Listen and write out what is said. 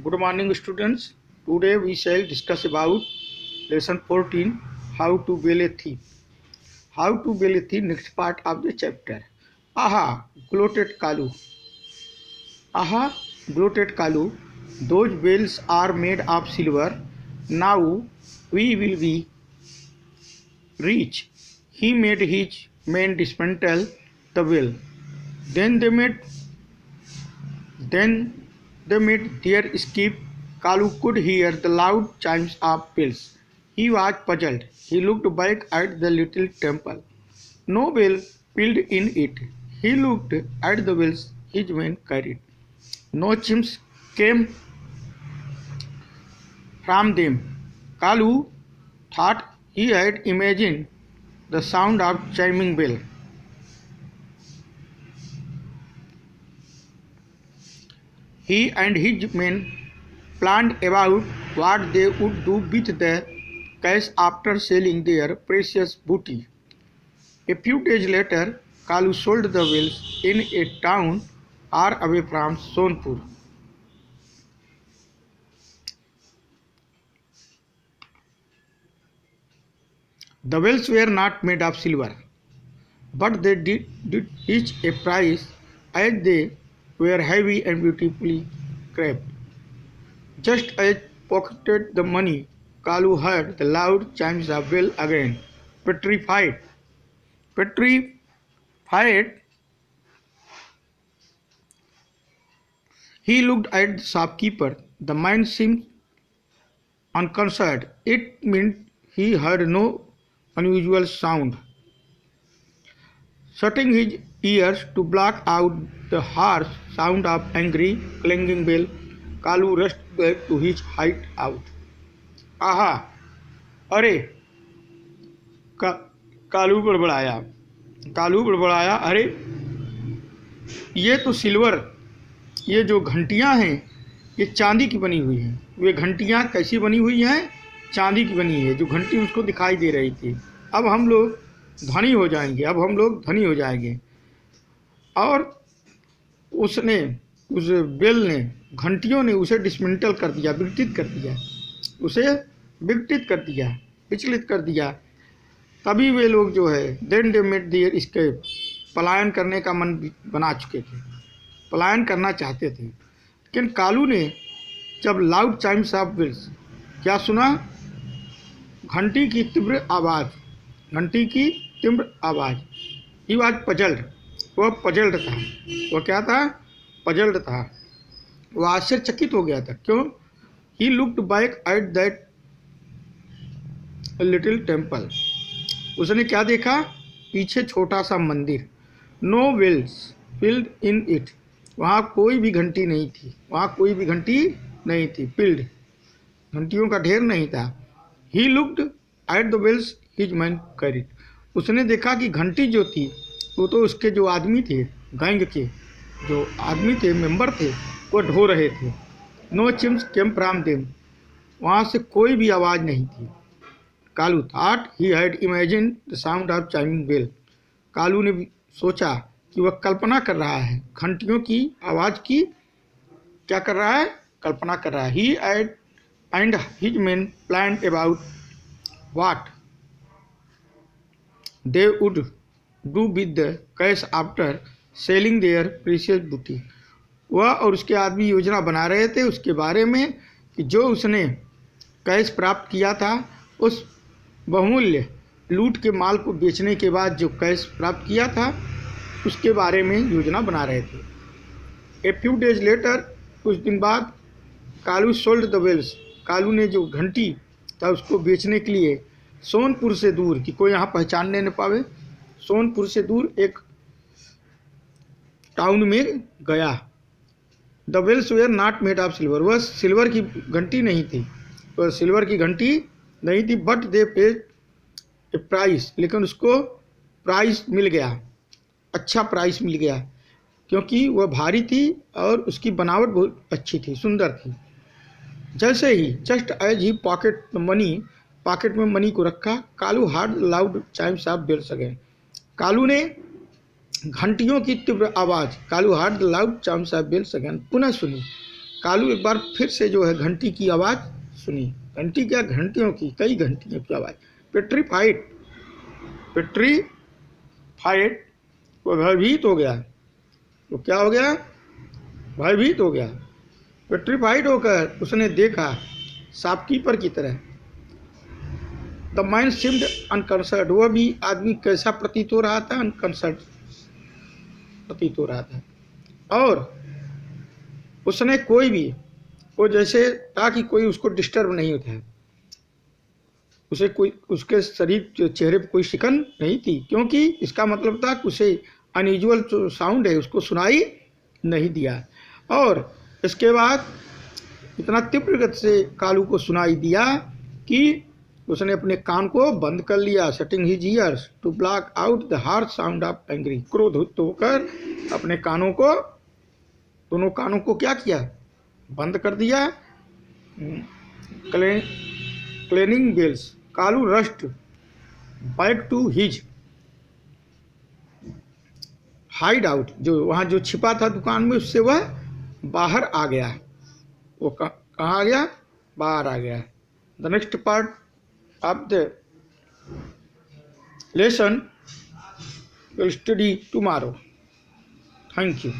Good morning, students. Today we shall discuss about lesson 14, how to bail a thief. How to bail a thief, next part of the chapter. Aha, gloated Kalu. Aha, gloated Kalu. Those bells are made of silver. Now we will be rich. He made his men dismantle the wheel. Then they made Then they made their escape. Kalu could hear the loud chimes of bells. He was puzzled. He looked back at the little temple. No bell pealed in it. He looked at the bells his men carried. No chimes came from them. Kalu thought he had imagined the sound of chiming bell. He and his men planned about what they would do with the cash after selling their precious booty. A few days later, Kalu sold the wells in a town far away from Sonpur. The wells were not made of silver, but they did each a price as they were heavy and beautifully carved. Just as pocketed the money, Kalu heard the loud chimes of bell again. Petrified, he looked at the shopkeeper. The man seemed unconcerned. It meant he heard no unusual sound. Shutting his ears to block out the harsh sound of angry clanging bell, Kalu rushed back to his hideout. आहा, अरे, कालू बड़बड़ाया, अरे, ये तो silver, ये जो घंटियां हैं, ये चांदी की बनी हुई हैं। वे घंटियां कैसी बनी हुई हैं? चांदी की बनी है। जो घंटी उसको दिखाई दे रही थी। अब हम लोग धनी हो जाएंगे। और उसने, उस बेल ने, घंटियों ने उसे डिसमेंटल कर दिया, विघटित विचलित कर दिया। तभी वे लोग जो है, then they made their escape, पलायन करने का मन बना चुके थे, पलायन करना चाहते थे। लेकिन कालू ने जब लाउड चाइम्स ऑफ बेल्स क्या सुना? घंटी की तीव्र आवाज़। ही वाज पजल्ड, वह पजल्ड था। वह क्या था? पजल्ड था। वह आश्चर्यचकित हो गया था। क्यों? He looked back at that little temple. उसने क्या देखा? पीछे छोटा सा मंदिर। No bells filled in it, वहाँ कोई भी घंटी नहीं थी। पिल्ड, घंटियों का ढेर नहीं था। He looked at the bells his man carried, उसने देखा कि घंटी जो थी वो तो उसके जो आदमी थे, गैंग के जो आदमी थे, मेंबर थे, वो ढो रहे थे। No chimes came from them, वहाँ से कोई भी आवाज़ नहीं थी। Kalu thought he had imagined the sound of chiming bell, Kalu ने सोचा कि वह कल्पना कर रहा है घंटियों की आवाज़ की। क्या कर रहा है? कल्पना कर रहा है। He and his men planned about what they would do with the cash after selling their precious booty. वह और उसके आदमी योजना बना रहे थे उसके बारे में कि जो उसने कैश प्राप्त किया था, उस बहुमूल्य लूट के माल को बेचने के बाद जो कैश प्राप्त किया था, उसके बारे में योजना बना रहे थे। ए फ्यू डेज लेटर, कुछ दिन बाद, Kalu sold the bells, Kalu ने जो घंटी था उसको बेचने के लिए सोनपुर से दूर, कि कोई यहाँ पहचानने न पावे, सोनपुर से दूर एक टाउन में गया। The bells were not made of silver, वह सिल्वर की घंटी नहीं थी, but they paid a price, लेकिन उसको प्राइस मिल गया, अच्छा प्राइस मिल गया, क्योंकि वह भारी थी और उसकी बनावट बहुत अच्छी थी, सुंदर थी। जैसे ही, जस्ट एज ही पॉकेट में मनी को रखा, Kalu heard loud chimes of bells again, Kalu ने घंटियों की तीव्र आवाज़, Kalu heard loud chimes of bells again, पुनः सुनी। कालू एक बार फिर से जो है घंटी की आवाज़ सुनी। घंटी क्या, घंटियों की, कई घंटियों की आवाज़। पेट्रीफाइड, पेट्रीफाइड, वो भयभीत हो गया। तो क्या हो गया, भयभीत हो गया। पेट्रीफाइड होकर उसने देखा शॉपकीपर की तरह। द मैन सीम्ड अनकंसर्न, वह भी आदमी कैसा प्रतीत हो रहा था, अनकंसर्न प्रतीत हो रहा था। और उसने कोई भी, वो जैसे था कि कोई उसको डिस्टर्ब नहीं होता है, उसे कोई, उसके शरीर चेहरे पर कोई शिकन नहीं थी, क्योंकि इसका मतलब था कि उसे अनयूजुअल जो साउंड है उसको सुनाई नहीं दिया। और इसके बाद इतना तीव्र गति से कालू को सुनाई दिया कि उसने अपने कान को बंद कर लिया। Setting his ears to block out the harsh sound of angry, क्रोधित होकर अपने कानों को, दोनों कानों को क्या किया, बंद कर दिया। Clanging bells, Kalu rushed back to his hideout, जो वहाँ जो छिपा था दुकान में, उससे वह बाहर आ गया। वो कहाँ आ गया, बाहर आ गया। The next part of the lesson will study tomorrow. Thank you.